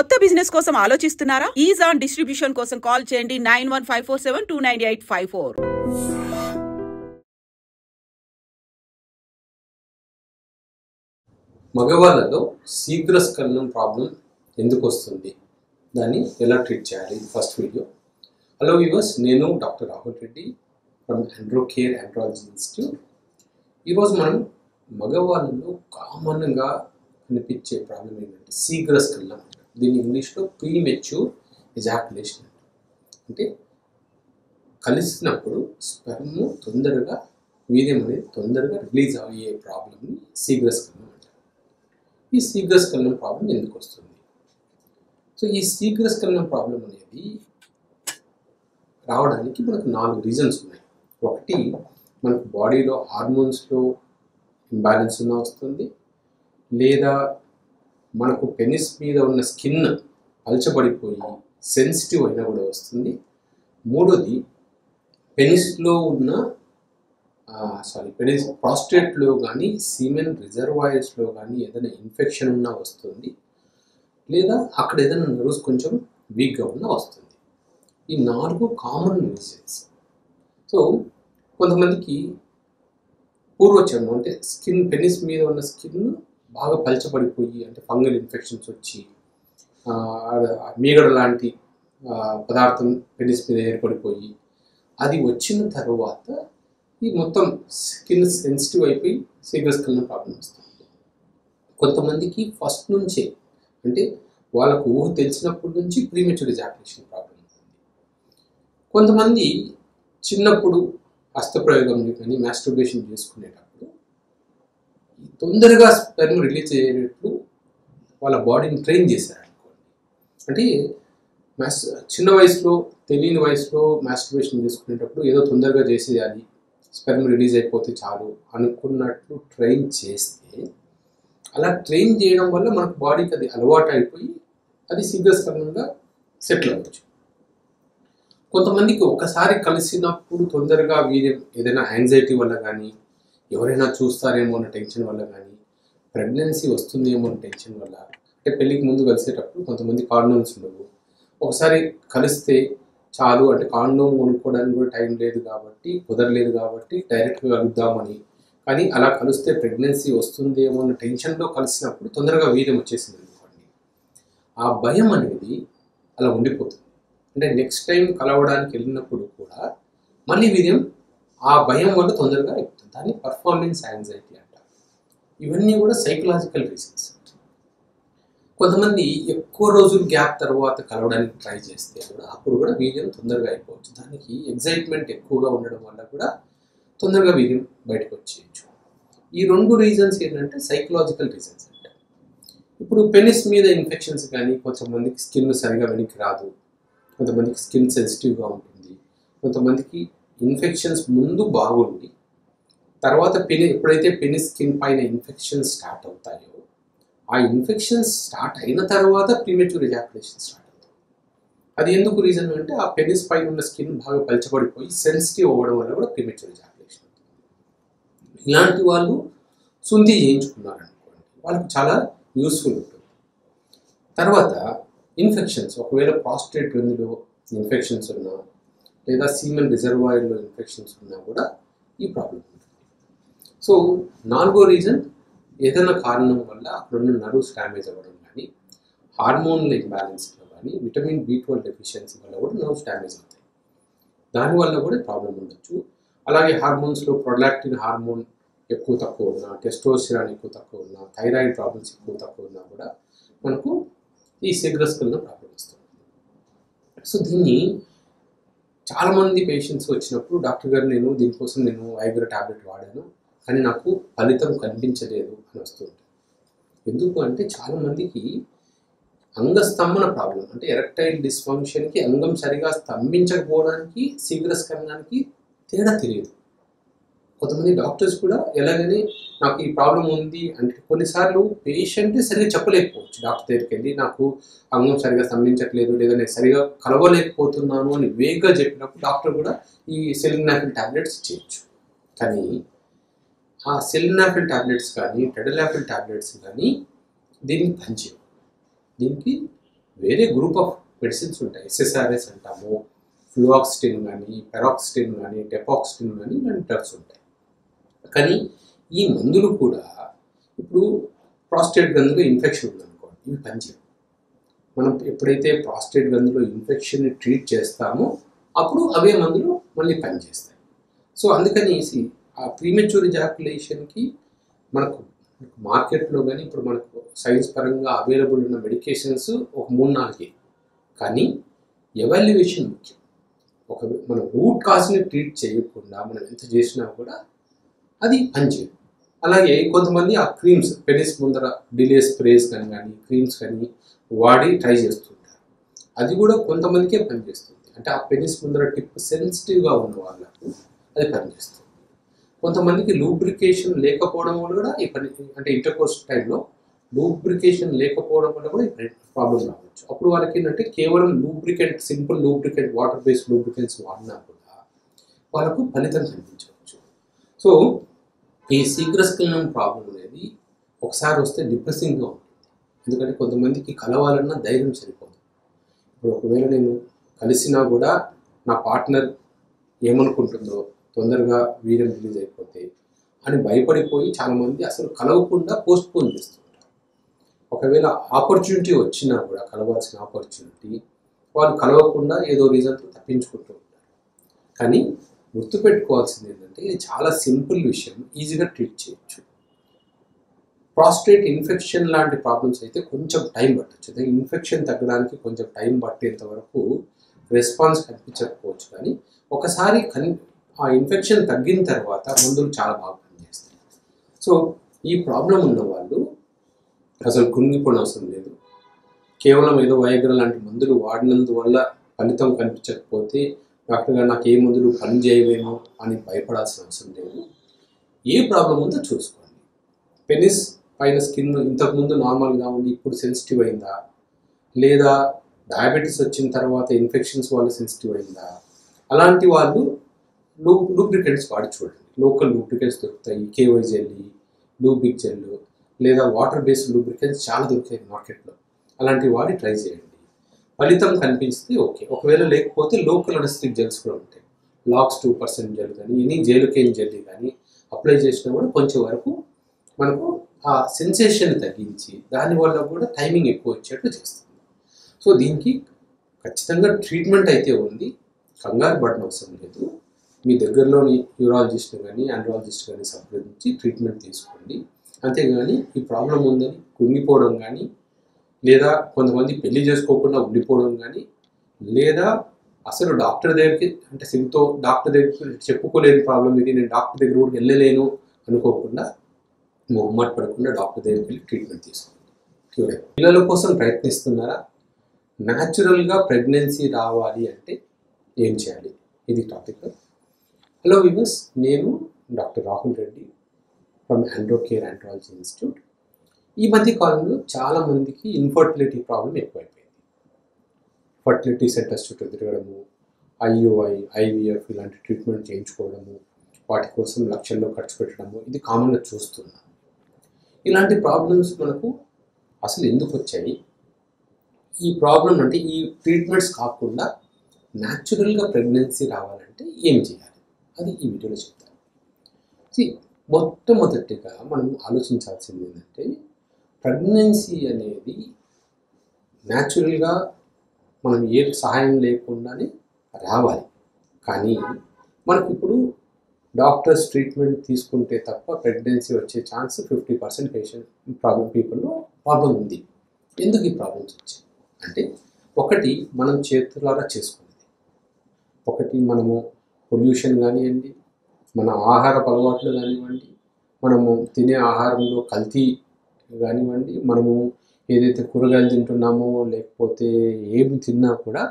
కొత్త బిజినెస్ కోసం ఆలోచిస్తున్నారా? ఈజ్ ఆన్ డిస్ట్రిబ్యూషన్ కోసం కాల్ చేయండి 9154729854. మగవాళ్ళలో శీఘ్రస్ఖలనం ప్రాబ్లం ఎందుకు వస్తుంది, దాన్ని ఎలా ట్రీట్ చేయాలి? First video. హలో వ్యూవర్స్, నేను doctor Rahul Reddy from Androcare andrology institute. ఈరోజు మనం మగవాళ్ళలో కామన్గా కనిపించే ప్రాబ్లం ఏంటంటే శీఘ్రస్ఖలనం. దీన్ని ఇంగ్లీష్లో ప్రీమెచ్యూర్ ఎజాక్యులేషన్ అంటే కలిసినప్పుడు స్పెర్మ్ తొందరగా వీర్యం అనేది తొందరగా రిలీజ్ అయ్యే ప్రాబ్లమ్ని శీఘ్రస్ఖలనం అంటారు. ఈ శీఘ్రస్ఖలనం ప్రాబ్లం ఎందుకు వస్తుంది? సో ఈ శీఘ్రస్ఖలనం ప్రాబ్లం అనేది రావడానికి మనకు 4 రీజన్స్ ఉన్నాయి. ఒకటి, మనకు బాడీలో హార్మోన్స్లో ఇంబ్యాలెన్స్ ఉన్న వస్తుంది, లేదా మనకు పెనిస్ మీద ఉన్న స్కిన్ పల్చబడిపోయి సెన్సిటివ్ అయినా కూడా వస్తుంది. మూడోది, పెనిస్లో ఉన్న పెనిస్ ప్రాస్టేట్లో కానీ సీమెన్ రిజర్వాయర్స్లో కానీ ఏదైనా ఇన్ఫెక్షన్ ఉన్నా వస్తుంది, లేదా అక్కడ ఏదైనా నర్వ్స్ కొంచెం వీక్గా ఉన్నా వస్తుంది. ఈ 4 కామన్ రీజన్స్. సో కొంతమందికి పూర్వచర్మం అంటే స్కిన్, పెనిస్ మీద ఉన్న స్కిన్ బాగా పల్చబడిపోయి అంటే ఫంగల్ ఇన్ఫెక్షన్స్ వచ్చి మీగడ లాంటి పదార్థం పెనిస్ మీద ఏర్పడిపోయి అది వచ్చిన తర్వాత ఈ మొత్తం స్కిన్ సెన్సిటివ్ అయిపోయి శీఘ్రస్ఖలనం ప్రాబ్లం వస్తుంది. కొంతమందికి ఫస్ట్ నుంచే అంటే వాళ్ళకు ఊహ తెలిసినప్పటి నుంచి ప్రీమెచ్యూర్ ఎజాక్యులేషన్ ప్రాబ్లం ఉంటుంది. కొంతమంది చిన్నప్పుడు హస్తప్రయోగం కానీ మాస్టర్బేషన్ చేసుకునేటప్పుడు తొందరగా స్పెర్మ్ రిలీజ్ అయ్యేటట్లు వాళ్ళ బాడీని ట్రైన్ చేశారనుకోండి. అంటే చిన్న వయసులో తెలియని వయసులో మాస్టర్బేషన్ చేసుకునేటప్పుడు ఏదో తొందరగా చేసేయాలి, స్పెర్మ్ రిలీజ్ అయిపోతే చాలు అనుకున్నట్లు ట్రైన్ చేస్తే అలా ట్రైన్ చేయడం వల్ల మనకు బాడీకి అది అలవాటు అయిపోయి అది శీఘ్రస్ఖలనంగా సెటిల్ అవ్వచ్చు. కొంతమందికి ఒకసారి కలిసినప్పుడు తొందరగా వీర్యం ఏదైనా యాంగ్జైటీ వల్ల కానీ, ఎవరైనా చూస్తారేమో అన్న టెన్షన్ వల్ల కానీ, ప్రెగ్నెన్సీ వస్తుందేమో అన్న టెన్షన్ వల్ల, అంటే పెళ్ళికి ముందు కలిసేటప్పుడు కొంతమంది కాండోమ్స్ ఉండవు, ఒకసారి కలిస్తే చాలు అంటే కాండోమ్ కొనుక్కోవడానికి కూడా టైం లేదు కాబట్టి, కుదరలేదు కాబట్టి డైరెక్ట్గా కలుద్దామని, కానీ అలా కలిస్తే ప్రెగ్నెన్సీ వస్తుందేమో అన్న టెన్షన్లో కలిసినప్పుడు తొందరగా వీర్యం వచ్చేసింది అనుకోండి. ఆ భయం అనేది అలా ఉండిపోతుంది. అంటే నెక్స్ట్ టైం కలవడానికి వెళ్ళినప్పుడు కూడా మళ్ళీ వీర్యం ఆ భయం వల్ల తొందరగా అయిపోతుంది. దాన్ని పర్ఫార్మెన్స్ యాంగ్జైటీ అంటారు. ఇవన్నీ కూడా సైకలాజికల్ రీజన్స్. కొంతమంది ఎక్కువ రోజులు గ్యాప్ తర్వాత కలవడానికి ట్రై చేస్తే కూడా అప్పుడు కూడా వీర్యం తొందరగా అయిపోవచ్చు. దానికి ఎగ్జైట్మెంట్ ఎక్కువగా ఉండడం వల్ల కూడా తొందరగా వీర్యం బయటకు వచ్చేయచ్చు. ఈ 2 రీజన్స్ ఏంటంటే సైకలాజికల్ రీజన్స్ అంటారు. ఇప్పుడు పెనిస్ మీద ఇన్ఫెక్షన్స్ కానీ, కొంతమందికి స్కిన్ సరిగా వెనక్కి రాదు, కొంతమందికి స్కిన్ సెన్సిటివ్గా ఉంటుంది, కొంతమందికి ఇన్ఫెక్షన్స్ ముందు బాగుండి తర్వాత ఎప్పుడైతే పెనిస్ స్కిన్ పైన ఇన్ఫెక్షన్స్ స్టార్ట్ అవుతాయో ఆ ఇన్ఫెక్షన్స్ స్టార్ట్ అయిన తర్వాత ప్రీమెచ్యూర్ ఎజాక్యులేషన్ స్టార్ట్ అవుతుంది. అది ఎందుకు రీజన్ అంటే ఆ పెనిస్ పైన ఉన్న స్కిన్ బాగా పల్చబడిపోయి సెన్సిటివ్ అవ్వడం వల్ల కూడా ప్రీమెచ్యూర్ ఎజాక్యులేషన్ అవుతుంది. ఇలాంటి వాళ్ళు శుంఠి చేయించుకున్నారనుకోండి, వాళ్ళకు చాలా యూస్ఫుల్ ఉంటుంది. తర్వాత ఇన్ఫెక్షన్స్, ఒకవేళ ప్రాస్టేట్ గ్రంథిలో ఇన్ఫెక్షన్స్ ఉన్నా, లేదా సీమెన్ రిజర్వాయర్లో ఇన్ఫెక్షన్స్ ఉన్నా కూడా ఈ ప్రాబ్లం ఉంటుంది. సో 4వ రీజన్, ఏదైనా కారణం వల్ల అక్కడున్న నర్వ్స్ డ్యామేజ్ అవ్వడం కానీ, హార్మోన్ల ఇంబ్యాలెన్స్లో కానీ, విటమిన్ B12 డెఫిషియన్సీ వల్ల కూడా నర్వ్స్ డ్యామేజ్ అవుతాయి. దానివల్ల కూడా ప్రాబ్లం ఉండొచ్చు. అలాగే హార్మోన్స్లో ప్రొలాక్టిన్ హార్మోన్ ఎక్కువ తక్కువ ఉన్నా, టెస్టోస్టెరాన్ ఎక్కువ తక్కువ ఉన్నా, థైరాయిడ్ ప్రాబ్లమ్స్ ఎక్కువ తక్కువ ఉన్నా కూడా మనకు ఈ శీఘ్రస్ఖలనం ప్రాబ్లం వస్తుంది. సో దీన్ని చాలామంది పేషెంట్స్ వచ్చినప్పుడు, డాక్టర్ గారు దీనికోసం నేను వైగ్రా టాబ్లెట్ వాడాను కానీ నాకు ఫలితం కనిపించలేదు అని వస్తుంది. ఎందుకు అంటే చాలామందికి అంగస్తంభన ప్రాబ్లం అంటే ఎరెక్టైల్ డిస్ఫంక్షన్కి, అంగం సరిగా స్తంభించకపోవడానికి శీఘ్రస్ఖలనానికి తేడా తెలియదు. కొంతమంది డాక్టర్స్ కూడా ఎలాగని నాకు ఈ ప్రాబ్లం ఉంది అంటే కొన్నిసార్లు పేషెంట్ సరిగా చెప్పలేకపోవచ్చు. డాక్టర్ దగ్గరికి వెళ్ళి నాకు అంగం సరిగా స్తంభించట్లేదు, లేదా నేను సరిగా కలవలేకపోతున్నాను అని వేగంగా చెప్పినప్పుడు డాక్టర్ కూడా ఈ సెలిగ్నాఫిల్ టాబ్లెట్స్ ఇచ్చేయచ్చు. కానీ ఆ సెలిగ్నాఫిల్ టాబ్లెట్స్ కానీ, టెడలాఫిల్ టాబ్లెట్స్ కానీ దీనికి పనిచేయవు. దీనికి వేరే గ్రూప్ ఆఫ్ మెడిసిన్స్ ఉంటాయి. SSRIs అంటాము, ఫ్లూఆక్సిటిన్ కానీ, పెరాక్సిటిన్ కానీ, టెపాక్సిటిన్ కానీ ఇలాంటి డ్రగ్స్ ఉంటాయి. కానీ ఈ మందులు కూడా ఇప్పుడు ప్రాస్టేట్ గ్రంథిలో ఇన్ఫెక్షన్ ఉందనుకోండి, ఇవి పనిచేయవు. మనం ఎప్పుడైతే ప్రాస్టేట్ గ్రంథిలో ఇన్ఫెక్షన్ని ట్రీట్ చేస్తామో అప్పుడు అవే మందులు మళ్ళీ పనిచేస్తాయి. సో అందుకని ఆ ప్రీమెచ్యూర్ ఎజాక్యులేషన్కి మనకు మార్కెట్లో కానీ ఇప్పుడు మనకు సైన్స్ పరంగా అవైలబుల్ ఉన్న మెడికేషన్స్ ఒక 3-4 కానీ ఎవాల్యుయేషన్ ముఖ్యం. మనం రూట్ కాజ్ని ట్రీట్ చేయకుండా మనం ఎంత చేసినా కూడా అది పనిచేయదు. అలాగే కొంతమంది ఆ క్రీమ్స్ పెనిస్ ముందర డిలే స్ప్రేస్ కానీ క్రీమ్స్ కానీ వాడి ట్రై చేస్తుంటారు. అది కూడా కొంతమందికే పనిచేస్తుంది. అంటే ఆ పెనిస్ ముందర టిప్ సెన్సిటివ్గా ఉన్న వాళ్ళకు అది పనిచేస్తుంది. కొంతమందికి లూబ్రికేషన్ లేకపోవడం వల్ల కూడా ఈ పని, అంటే ఇంటర్కోర్స్ టైంలో లూబ్రికేషన్ లేకపోవడం వల్ల కూడా ఈ ప్రాబ్లం రావచ్చు. అప్పుడు వాళ్ళకి ఏంటంటే కేవలం lubricant, simple lubricant, water based lubricants వాడినా కూడా వాళ్ళకు ఫలితం కనిపించవచ్చు. సో ఈ శీఘ్రస్ఖలనం ప్రాబ్లం అనేది ఒకసారి వస్తే డిప్రెసింగ్గా ఉంటుంది. ఎందుకంటే కొంతమందికి కలవాలన్నా ధైర్యం సరిపోదు. ఇప్పుడు ఒకవేళ నేను కలిసినా కూడా నా పార్ట్నర్ ఏమనుకుంటుందో, తొందరగా వీర్యం రిలీజ్ అయిపోతే అని భయపడిపోయి చాలామంది అసలు కలవకుండా పోస్ట్పోన్ చేస్తుంటారు. ఒకవేళ ఆపర్చునిటీ వచ్చినా కూడా, కలవాల్సిన ఆపర్చునిటీ, వాళ్ళు కలవకుండా ఏదో రీజన్తో తప్పించుకుంటూ ఉంటారు. కానీ గుర్తుపెట్టుకోవాల్సింది ఏంటంటే ఇది చాలా సింపుల్ విషయం, ఈజీగా ట్రీట్ చేయొచ్చు. ప్రాస్టేట్ ఇన్ఫెక్షన్ లాంటి ప్రాబ్లమ్స్ అయితే కొంచెం టైం పట్టచ్చు. ఇన్ఫెక్షన్ తగ్గడానికి కొంచెం టైం పట్టేంత వరకు రెస్పాన్స్ కనిపించకపోవచ్చు. కానీ ఒకసారి ఆ ఇన్ఫెక్షన్ తగ్గిన తర్వాత మందులు చాలా బాగా పనిచేస్తాయి. సో ఈ ప్రాబ్లం ఉన్న వాళ్ళు అసలు కృంగిపోవడం అవసరం లేదు. కేవలం ఏదో వయాగ్రా లాంటి మందులు వాడినందువల్ల ఫలితం కనిపించకపోతే డాక్టర్ గారు నాకు ఏ మందులు పని చేయవేమో అని భయపడాల్సిన అవసరం లేదు. ఏ ప్రాబ్లం ఉందో చూసుకోండి. పెనిస్ పైన స్కిన్ ఇంతకుముందు నార్మల్గా ఉంది, ఇప్పుడు సెన్సిటివ్ అయిందా, లేదా డయాబెటీస్ వచ్చిన తర్వాత ఇన్ఫెక్షన్స్ వల్ల సెన్సిటివ్ అయిందా, అలాంటి వాళ్ళు లూబ్రికెంట్స్ వాడి చూడండి. లోకల్ లూబ్రికెంట్స్ దొరుకుతాయి, కేవై జెల్లీ, లూబిక్ జెల్, లేదా వాటర్ బేస్డ్ లూబ్రికెంట్స్ చాలా దొరుకుతాయి మార్కెట్లో. అలాంటివి వాడి ట్రై చేయండి. ఫలితం కనిపిస్తే ఓకే. ఒకవేళ లేకపోతే లోకల్ అనెస్థెటిక్ జెల్స్ కూడా ఉంటాయి. లాక్స్ 2% జెల్ కానీ, ఎనీ జెలుకేన్ జెల్లీ కానీ అప్లై చేసినా కూడా కొంచెం వరకు మనకు ఆ సెన్సేషన్ తగ్గించి దానివల్ల కూడా టైమింగ్ ఎక్కువ వచ్చేట్లు చేస్తుంది. సో దీనికి ఖచ్చితంగా ట్రీట్మెంట్ అయితే ఉంది, కంగారు పడిన అవసరం లేదు. మీ దగ్గరలోని యూరాలజిస్ట్ కానీ ఆండ్రాలజిస్ట్ కానీ సంప్రదించి ట్రీట్మెంట్ తీసుకోండి. అంతేగాని ఈ ప్రాబ్లం ఉందని కుంగిపోవడం కానీ, లేదా కొంతమంది పెళ్లి చేసుకోకుండా ఉండిపోవడం కానీ, లేదా అసలు డాక్టర్ దగ్గరికి, అంటే డాక్టర్ దగ్గరికి చెప్పుకోలేని ప్రాబ్లం ఇది, నేను డాక్టర్ దగ్గర కూడా వెళ్ళలేను అనుకోకుండా మొహమాట పడకుండా డాక్టర్ దగ్గరికి వెళ్ళి ట్రీట్మెంట్ తీసుకోండి. క్యూర్ అయిపోయి. పిల్లల కోసం ప్రయత్నిస్తున్నారా? న్యాచురల్గా ప్రెగ్నెన్సీ రావాలి అంటే ఏం చేయాలి? ఇది టాపిక్. హలో వ్యూవర్స్, నేను doctor Rahul Reddy from Androcare andrology institute. ఈ మధ్య కాలంలో చాలామందికి ఇన్ఫర్టిలిటీ ప్రాబ్లం ఎక్కువైపోయింది. ఫర్టిలిటీ సెంటర్స్ చుట్టూ తిరగడము, IUI, IVF ఇలాంటి ట్రీట్మెంట్ చేయించుకోవడము, వాటి కోసం లక్షల్లో ఖర్చు పెట్టడము, ఇది కామన్గా చూస్తున్నాం. ఇలాంటి ప్రాబ్లమ్స్ మనకు అసలు ఎందుకు వచ్చాయి? ఈ ప్రాబ్లం అంటే ఈ ట్రీట్మెంట్స్ కాకుండా న్యాచురల్గా ప్రెగ్నెన్సీ రావాలంటే ఏం చేయాలి? అది ఈ వీడియోలో చెప్తాను. మొట్టమొదటిగా మనం ఆలోచించాల్సింది ఏంటంటే, ప్రెగ్నెన్సీ అనేది న్యాచురల్గా మనం ఏ సహాయం లేకుండానే రావాలి. కానీ మనకు ఇప్పుడు డాక్టర్స్ ట్రీట్మెంట్ తీసుకుంటే తప్ప ప్రెగ్నెన్సీ వచ్చే ఛాన్స్ 50% పీపుల్లో ప్రాబ్లం ఉంది. ఎందుకు ఈ ప్రాబ్లమ్స్ వచ్చాయి అంటే, ఒకటి మనం చేతులారా చేసుకునేది, ఒకటి మనము పొల్యూషన్ కానివ్వండి, మన ఆహారపు అలవాట్లు కానివ్వండి, మనము తినే ఆహారంలో కల్తీ కానివ్వండి, మనము ఏదైతే కూరగాయలు తింటున్నామో లేకపోతే ఏమి తిన్నా కూడా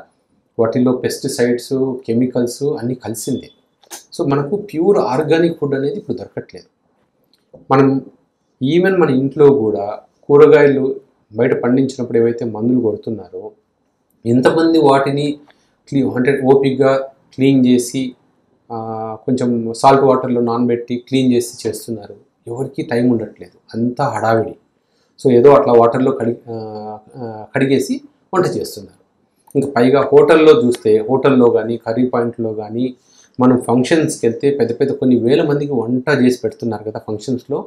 వాటిల్లో పెస్టిసైడ్స్, కెమికల్స్ అన్నీ కలిసిందే. సో మనకు ప్యూర్ ఆర్గానిక్ ఫుడ్ అనేది ఇప్పుడు దొరకట్లేదు. మనం ఈవెన్ మన ఇంట్లో కూడా కూరగాయలు బయట పండించినప్పుడు ఏవైతే మందులు కొడుతున్నారో, ఎంతమంది వాటిని అంటే ఓపిక్గా క్లీన్ చేసి కొంచెం సాల్ట్ వాటర్లో నానబెట్టి క్లీన్ చేసి చేస్తున్నారు? ఎవరికి టైం ఉండట్లేదు, అంతా హడావిడి. సో ఏదో అట్లా వాటర్లో కడిగేసి వంట చేస్తున్నారు. ఇంకా పైగా హోటల్లో చూస్తే, హోటల్లో కానీ కర్రీ పాయింట్లో కానీ మనం ఫంక్షన్స్కి వెళ్తే పెద్ద పెద్ద కొన్ని వేల మందికి వంట చేసి పెడుతున్నారు కదా ఫంక్షన్స్లో.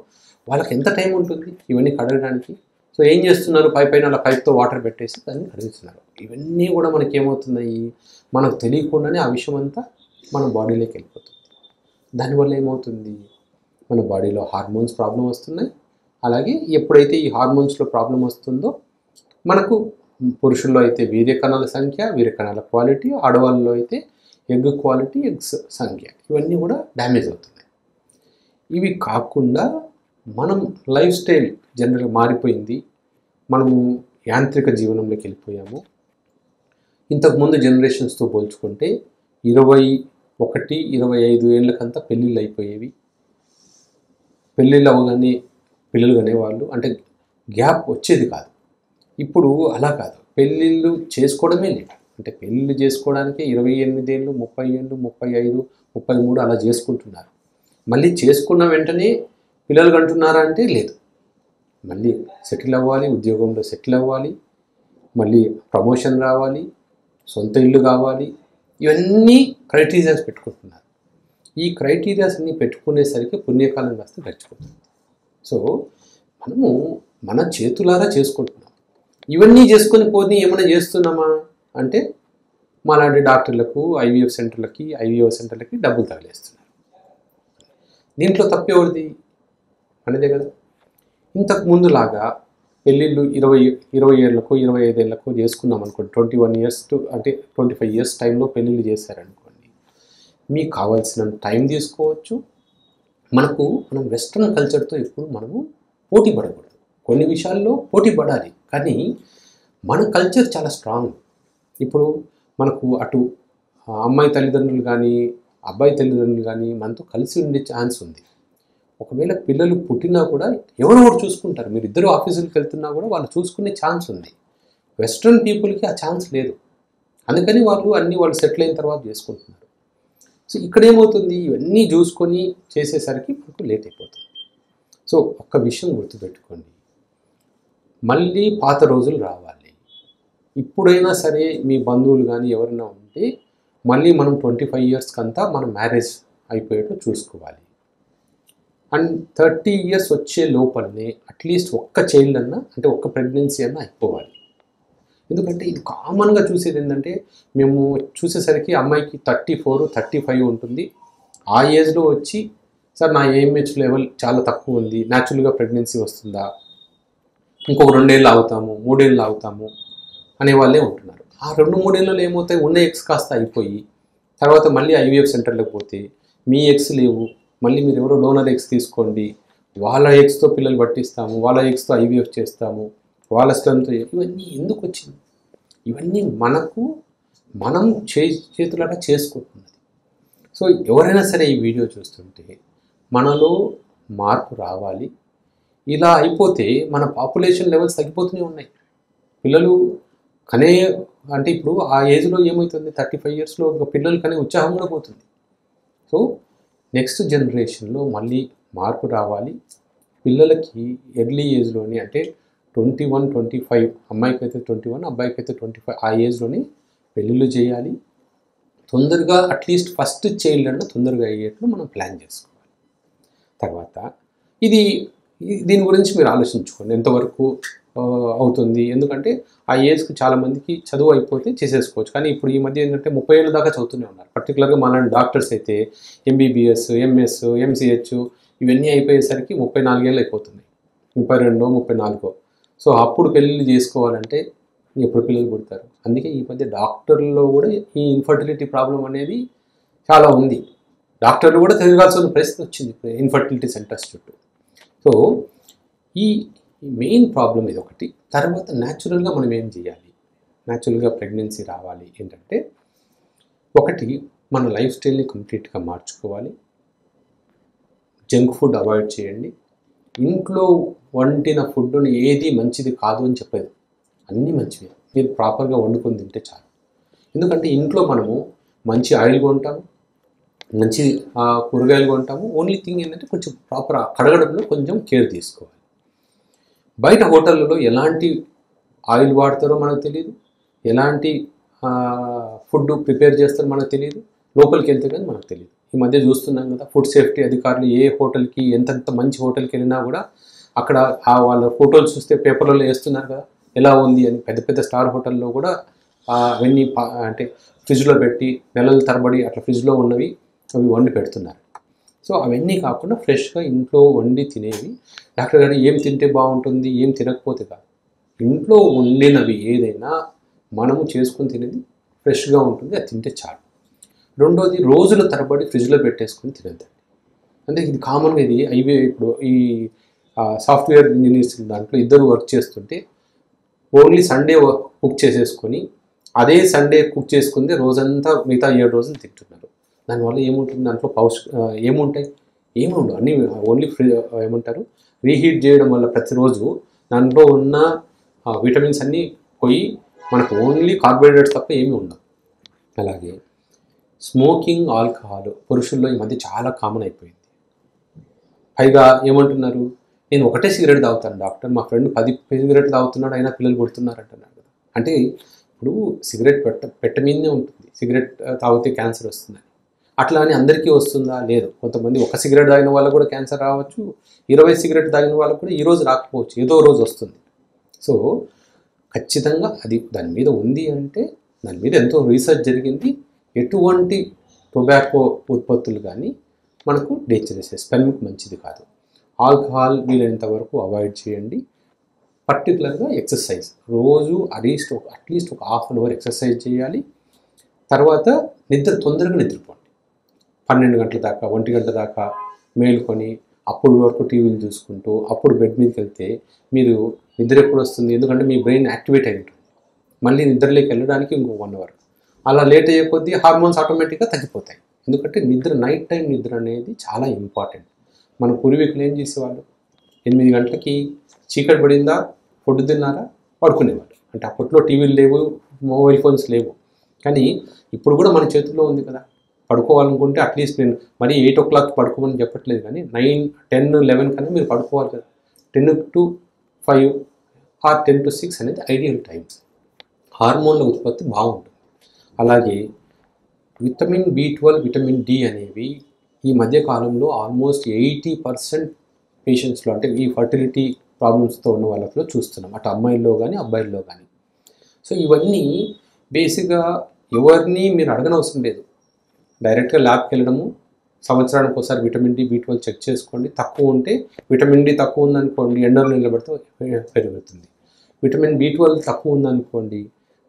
వాళ్ళకి ఎంత టైం ఉంటుంది ఇవన్నీ కడగడానికి? సో ఏం చేస్తున్నారు, పైన అలా పైప్తో వాటర్ పెట్టేసి దాన్ని కడుగుతున్నారు. ఇవన్నీ కూడా మనకి ఏమవుతున్నాయి, మనకు తెలియకుండానే ఆ విషయం అంతా మన బాడీలోకి వెళ్ళిపోతుంది. దానివల్ల ఏమవుతుంది, మన బాడీలో హార్మోన్స్ ప్రాబ్లం వస్తున్నాయి. అలాగే ఎప్పుడైతే ఈ హార్మోన్స్లో ప్రాబ్లం వస్తుందో మనకు పురుషుల్లో అయితే వీర్యకణాల సంఖ్య, వీర్యకణాల క్వాలిటీ, ఆడవాళ్ళలో అయితే ఎగ్ క్వాలిటీ, ఎగ్స్ సంఖ్య, ఇవన్నీ కూడా డ్యామేజ్ అవుతున్నాయి. ఇవి కాకుండా మనం లైఫ్ స్టైల్ జనరల్గా మారిపోయింది. మనము యాంత్రిక జీవనంలోకి వెళ్ళిపోయాము. ఇంతకుముందు జనరేషన్స్తో పోల్చుకుంటే 21, 25 ఏళ్ళకంతా పెళ్ళిళ్ళు అయిపోయేవి. పెళ్ళిళ్ళు అవగానే పిల్లలు అనేవాళ్ళు, అంటే గ్యాప్ వచ్చేది కాదు. ఇప్పుడు అలా కాదు, పెళ్ళిళ్ళు చేసుకోవడమే లేట్. అంటే పెళ్ళిళ్ళు చేసుకోవడానికి 28 ఏళ్ళు, 30 ఏళ్ళు, 35, 33 అలా చేసుకుంటున్నారు. మళ్ళీ చేసుకున్న వెంటనే పిల్లలు కంటున్నారా అంటే లేదు. మళ్ళీ సెటిల్ అవ్వాలి, ఉద్యోగంలో సెటిల్ అవ్వాలి, మళ్ళీ ప్రమోషన్ రావాలి, సొంత ఇల్లు కావాలి, ఇవన్నీ క్రైటీరియాస్ పెట్టుకుంటున్నారు. ఈ క్రైటీరియాస్ అన్నీ పెట్టుకునేసరికి పుణ్యకాలం కాస్త గడిచిపోతుంది. సో మనము మన చేతులారా చేసుకుంటున్నాం. ఇవన్నీ చేసుకొని పోనీ ఏమైనా చేస్తున్నామా అంటే మాలాంటి డాక్టర్లకు, ఐవీఎఫ్ సెంటర్లకి డబ్బులు తగిలేస్తున్నారు. దీంట్లో తప్పేవరిది అనేదే కదా. ఇంతకు ముందులాగా పెళ్ళిళ్ళు 20 ఏళ్ళకు 25 ఏళ్ళకు చేసుకున్నాం అనుకోండి, 21 ఇయర్స్ అంటే 25 ఇయర్స్ టైంలో పెళ్ళిళ్ళు చేశారనుకోండి, మీకు కావాల్సిన టైం తీసుకోవచ్చు. మనం వెస్ట్రన్ కల్చర్తో ఎప్పుడు మనము పోటీ పడకూడదు. కొన్ని విషయాల్లో పోటీ పడాలి, కానీ మన కల్చర్ చాలా స్ట్రాంగ్. ఇప్పుడు మనకు అటు అమ్మాయి తల్లిదండ్రులు కానీ అబ్బాయి తల్లిదండ్రులు కానీ మనతో కలిసి ఉండే ఛాన్స్ ఉంది. ఒకవేళ పిల్లలు పుట్టినా కూడా ఎవరో ఒకరు చూసుకుంటారు. మీరు ఇద్దరు ఆఫీసులకు వెళ్తున్నా కూడా వాళ్ళు చూసుకునే ఛాన్స్ ఉంది. వెస్ట్రన్ పీపుల్కి ఆ ఛాన్స్ లేదు. అందుకని వాళ్ళు సెటిల్ అయిన తర్వాత చేసుకుంటున్నారు. సో ఇక్కడ ఏమవుతుంది, ఇవన్నీ చూసుకొని చేసేసరికి మనకు లేట్ అయిపోతుంది. సో ఒక్క విషయం గుర్తుపెట్టుకోండి, మళ్ళీ పాత రోజులు రావాలి. ఇప్పుడైనా సరే మీ బంధువులు కానీ ఎవరైనా ఉంటే మళ్ళీ మనం 25 ఇయర్స్కి అంతా మనం మ్యారేజ్ అయిపోయేట్టు చూసుకోవాలి. అండ్ 30 ఇయర్స్ వచ్చే లోపలనే అట్లీస్ట్ ఒక్క చైల్డ్ అన్నా, అంటే ఒక్క ప్రెగ్నెన్సీ అన్నా అయిపోవాలి. ఎందుకంటే ఇది కామన్గా చూసేది ఏంటంటే, మేము చూసేసరికి అమ్మాయికి 34, 35 ఉంటుంది. ఆ ఏజ్లో వచ్చి సార్ నా AMH లెవెల్ చాలా తక్కువ ఉంది, న్యాచురల్గా ప్రెగ్నెన్సీ వస్తుందా, ఇంకొక 2 ఏళ్ళు ఆగుతాము, 3 ఏళ్ళు ఆగుతాము అనేవాళ్ళే ఉంటున్నారు. ఆ 2-3 ఏళ్ళలో ఏమవుతాయి, ఉన్న ఎగ్స్ కాస్త అయిపోయి తర్వాత మళ్ళీ IVF సెంటర్లోకి పోతే మీ ఎగ్స్ లేవు, మళ్ళీ మీరు ఎవరో డోనర్ ఎగ్స్ తీసుకోండి, వాళ్ళ ఎగ్స్తో పిల్లలు పట్టిస్తాము, వాళ్ళ ఎగ్స్తో IVF చేస్తాము, వాళ్ళ స్టెమ్తో. ఇవన్నీ ఎందుకు వచ్చింది? ఇవన్నీ మనం చేతులారా చేసుకుంటున్నది. సో ఎవరైనా సరే ఈ వీడియో చూస్తుంటే మనలో మార్పు రావాలి. ఇలా అయిపోతే మన పాపులేషన్ లెవెల్స్ తగ్గిపోతూనే ఉన్నాయి. పిల్లలు అంటే ఇప్పుడు ఆ ఏజ్లో ఏమవుతుంది, 35 ఇయర్స్లో ఒక పిల్లలు కనే ఉత్సాహం కూడా పోతుంది. సో నెక్స్ట్ జనరేషన్లో మళ్ళీ మార్పు రావాలి. పిల్లలకి ఎర్లీ ఏజ్లోనే, అంటే 21, 25, అమ్మాయికి అయితే 21, అబ్బాయికి అయితే 25, ఆ ఏజ్లోనే పెళ్ళిళ్ళు చేయాలి. తొందరగా అట్లీస్ట్ ఫస్ట్ చైల్డ్ అన్న తొందరగా అయ్యేట్లు మనం ప్లాన్ చేసుకోవాలి. తర్వాత దీని గురించి మీరు ఆలోచించుకోండి, ఎంతవరకు అవుతుంది. ఎందుకంటే ఆ ఏజ్కి చాలామందికి చదువు అయిపోతే చేసేసుకోవచ్చు. కానీ ఇప్పుడు ఈ మధ్య ఏంటంటే 30 ఏళ్ళ దాకా చదువుతూనే ఉన్నారు. పర్టికులర్గా మనలాంటి డాక్టర్స్ అయితే MBBS, MS, MCH ఇవన్నీ అయిపోయేసరికి 34 ఏళ్ళు అయిపోతున్నాయి, 32, 34. సో అప్పుడు పెళ్ళిళ్ళు చేసుకోవాలంటే ఎప్పుడు పిల్లలు పుడతారు? అందుకే ఈ మధ్య డాక్టర్లలో కూడా ఈ ఇన్ఫర్టిలిటీ ప్రాబ్లం అనేది చాలా ఉంది. డాక్టర్లు కూడా తిరగాల్సిన పరిస్థితి వచ్చింది ఇన్ఫర్టిలిటీ సెంటర్స్ చుట్టూ. సో ఈ మెయిన్ ప్రాబ్లం ఇది ఒకటి. తర్వాత న్యాచురల్గా మనం ఏం చేయాలి, న్యాచురల్గా ప్రెగ్నెన్సీ రావాలి ఏంటంటే, ఒకటి మన లైఫ్ స్టైల్ని కంప్లీట్గా మార్చుకోవాలి. జంక్ ఫుడ్ అవాయిడ్ చేయండి. ఇంట్లో వండిన ఫుడ్ని ఏది మంచిది కాదు అని చెప్పేది, అన్నీ మంచివి. మీరు ప్రాపర్గా వండుకొని తింటే చాలు. ఎందుకంటే ఇంట్లో మనము మంచి ఆయిల్ కొంటాము, మంచి కూరగాయలు కొంటాము. ఓన్లీ థింగ్ ఏంటంటే కొంచెం ప్రాపర్ కడగడంలో కొంచెం కేర్ తీసుకోవాలి. బయట హోటళ్ళలో ఎలాంటి ఆయిల్ వాడతారో మనకు తెలియదు, ఎలాంటి ఫుడ్ ప్రిపేర్ చేస్తారో మనకు తెలియదు, లోపలికి వెళ్తే కానీ మనకు తెలియదు. ఈ మధ్య చూస్తున్నాం కదా, ఫుడ్ సేఫ్టీ అధికారులు ఏ హోటల్కి ఎంతెంత మంచి హోటల్కి వెళ్ళినా కూడా అక్కడ వాళ్ళ ఫోటోలు చూస్తే పేపర్లలో వేస్తున్నారు కదా ఎలా ఉంది అని. పెద్ద పెద్ద స్టార్ హోటల్లో కూడా అవన్నీ అంటే ఫ్రిడ్జ్లో పెట్టి నెలల తరబడి అట్లా ఫ్రిడ్జ్లో ఉన్నవి అవి వండి పెడుతున్నారు. సో అవన్నీ కాకుండా ఫ్రెష్గా ఇంట్లో వండి తినేవి. డాక్టర్ గారు ఏం తింటే బాగుంటుంది, ఏం తినకపోతే కాదు, ఇంట్లో వండినవి ఏదైనా మనము చేసుకొని తినేది ఫ్రెష్గా ఉంటుంది, అది తింటే చాలు. రెండోది రోజుల తరబడి ఫ్రిడ్జ్లో పెట్టేసుకొని తినద్దండి. అంటే ఇది కామన్గా ఇది ఇప్పుడు ఈ సాఫ్ట్వేర్ ఇంజనీర్స్ దాంట్లో ఇద్దరు వర్క్ చేస్తుంటే ఓన్లీ సండే కుక్ చేసేసుకొని అదే సండే కుక్ చేసుకుంటే రోజంతా మిగతా 7 రోజులు తింటున్నారు. దానివల్ల ఏముంటుంది, దాంట్లో ఏముంటాయి, ఏమి ఉండవు, అన్నీ ఓన్లీ ఏమంటారు రీహీట్ చేయడం వల్ల ప్రతిరోజు దాంట్లో ఉన్న విటమిన్స్ అన్నీ పోయి మనకు ఓన్లీ కార్బోహైడ్రేట్స్ తప్ప ఏమీ ఉండవు. అలాగే స్మోకింగ్, ఆల్కహాల్ పురుషుల్లో ఈ మధ్య చాలా కామన్ అయిపోయింది. పైగా ఏమంటున్నారు, నేను ఒకటే సిగరెట్ తాగుతాను డాక్టర్, మా ఫ్రెండ్ 10 సిగరెట్లు తాగుతున్నాడు అయినా పిల్లలు పుడుతున్నారు అంటున్నారు కదా. అంటే ఇప్పుడు సిగరెట్ పెట్టమీదనే ఉంటుంది, సిగరెట్ తాగితే క్యాన్సర్ వస్తుందని. అట్లా అని అందరికీ వస్తుందా, లేదు. కొంతమంది ఒక సిగరెట్ తాగిన వాళ్ళకు కూడా క్యాన్సర్ రావచ్చు, 20 సిగరెట్ తాగిన వాళ్ళకు కూడా ఈరోజు రాకపోవచ్చు, ఏదో రోజు వస్తుంది. సో ఖచ్చితంగా అది దాని మీద ఉంది అంటే దాని మీద ఎంతో రీసెర్చ్ జరిగింది. ఎటువంటి టొబాకో ఉత్పత్తులు కానీ మనకు డేంజరస్, స్పెల్కి మంచిది కాదు. ఆల్కహాల్ వీలైనంత వరకు అవాయిడ్ చేయండి. పర్టికులర్గా ఎక్సర్సైజ్ రోజు అట్లీస్ట్ ఒక ½ అవర్ ఎక్సర్సైజ్ చేయాలి. తర్వాత తొందరగా నిద్రపోండి. 12 గంటల దాకా 1 గంట దాకా మేలుకొని అప్పుడు వరకు టీవీలు చూసుకుంటూ అప్పుడు బెడ్ మీదకి వెళ్తే మీరు నిద్ర ఎప్పుడు వస్తుంది, ఎందుకంటే మీ బ్రెయిన్ యాక్టివేట్ అయి ఉంటుంది. మళ్ళీ నిద్రలోకి వెళ్ళడానికి ఇంకో 1 అవర్. అలా లేట్ అయ్యే కొద్దీ హార్మోన్స్ ఆటోమేటిక్గా తగ్గిపోతాయి. ఎందుకంటే నైట్ టైం నిద్ర అనేది చాలా ఇంపార్టెంట్. మన పూర్వీకులు ఏం చేసేవాళ్ళు, 8 గంటలకి చీకటి పడిందా, ఫుడ్ తిన్నారా, పడుకునేవాళ్ళు. అంటే అప్పట్లో టీవీలు లేవు, మొబైల్ ఫోన్స్ లేవు. కానీ ఇప్పుడు కూడా మన చేతుల్లో ఉంది కదా. పడుకోవాలనుకుంటే అట్లీస్ట్ నేను మరీ 8 o'clock పడుకోమని చెప్పట్లేదు, కానీ 9, 10, 11 కన్నా మీరు పడుకోవాలి కదా. 10 to 5 ఆర్ 10 to 6 అనేది ఐడియల్ టైమ్స్. హార్మోన్ల ఉత్పత్తి బాగుంటుంది. అలాగే విటమిన్ B12, విటమిన్ D అనేవి ఈ మధ్య కాలంలో ఆల్మోస్ట్ 80% పేషెంట్స్లో, అంటే ఈ ఫర్టిలిటీ ప్రాబ్లమ్స్తో ఉన్న వాళ్ళలో చూస్తున్నాం, అటు అమ్మాయిల్లో కానీ అబ్బాయిల్లో కానీ. సో ఇవన్నీ బేసిక్గా ఎవరిని మీరు అడగనవసరం లేదు, డైరెక్ట్గా ల్యాబ్కి వెళ్ళడము, సంవత్సరానికి ఒకసారి విటమిన్ D, B12 చెక్ చేసుకోండి. తక్కువ ఉంటే విటమిన్ D తక్కువ ఉందనుకోండి, ఎండలో నిలబడితే పెరుగుతుంది. విటమిన్ B12 తక్కువ ఉందనుకోండి,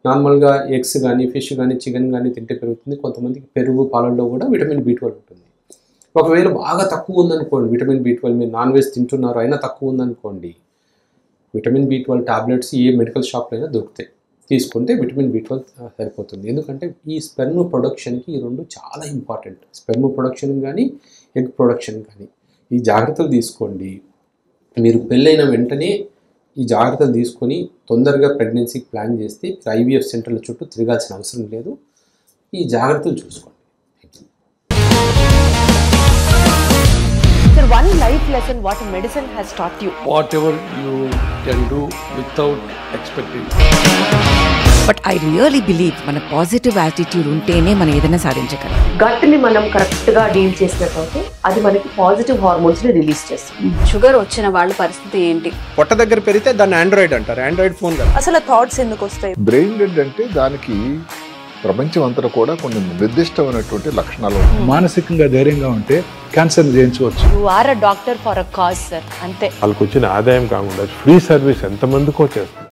నార్మల్గా ఎగ్స్ కానీ ఫిష్ కానీ చికెన్ కానీ తింటే పెరుగుతుంది. కొంతమందికి పెరుగు, పాలల్లో కూడా విటమిన్ B12 ఉంటుంది. ఒకవేళ బాగా తక్కువ ఉందనుకోండి విటమిన్ B12, మీరు నాన్ వెజ్ తింటున్నారు అయినా తక్కువ ఉందనుకోండి, విటమిన్ B12 టాబ్లెట్స్ ఏ మెడికల్ షాప్లో అయినా దొరుకుతాయి, తీసుకుంటే విటమిన్ B12 సరిపోతుంది. ఎందుకంటే ఈ స్పెర్మ్ ప్రొడక్షన్కి ఈ రెండు చాలా ఇంపార్టెంట్. స్పెర్మ్ ప్రొడక్షన్ కానీ ఎగ్ ప్రొడక్షన్ కానీ ఈ జాగ్రత్తలు తీసుకోండి. మీరు పెళ్ళైన వెంటనే ఈ జాగ్రత్తలు తీసుకొని తొందరగా ప్రెగ్నెన్సీకి ప్లాన్ చేస్తే IVF సెంటర్ల చుట్టూ తిరగాల్సిన అవసరం లేదు. ఈ జాగ్రత్తలు చూసుకోండి. Sir, one life lesson what medicine has taught you. Whatever you can do without expecting. But I really believe మన పాజిటివ్ యాటిట్యూడ్ ఉంటేనే మనం ఏదైనా సాధించగలం. గట్ ని మనం కరెక్ట్ గా డీల్ చేసినట్లయితే అది మనకి పాజిటివ్ హార్మోన్స్ ని రిలీజ్ చేస్తుంది. షుగర్ వచ్చిన వాళ్ళ పరిస్థితి ఏంటి? పొట్ట దగ్గర పెరిగితే దాన్ని ఆండ్రాయిడ్ అంటారు, ఆండ్రాయిడ్ ఫోన్ కదా. అసలు థాట్స్ ఎందుకు వస్తాయి? బ్రెయిన్ డెడ్ అంటే దానికి ప్రపంచం అంతా కూడా కొన్ని నిర్దిష్టమైనటువంటి లక్షణాలు. మానసికంగా ధైర్యంగా ఉంటే క్యాన్సర్ జయించవచ్చు. You are a doctor for a cause sir, అంతే. వాళ్ళకి వచ్చిన ఆదాయం కాకుండా ఫ్రీ సర్వీస్ ఎంతమందికో చేస్తారు.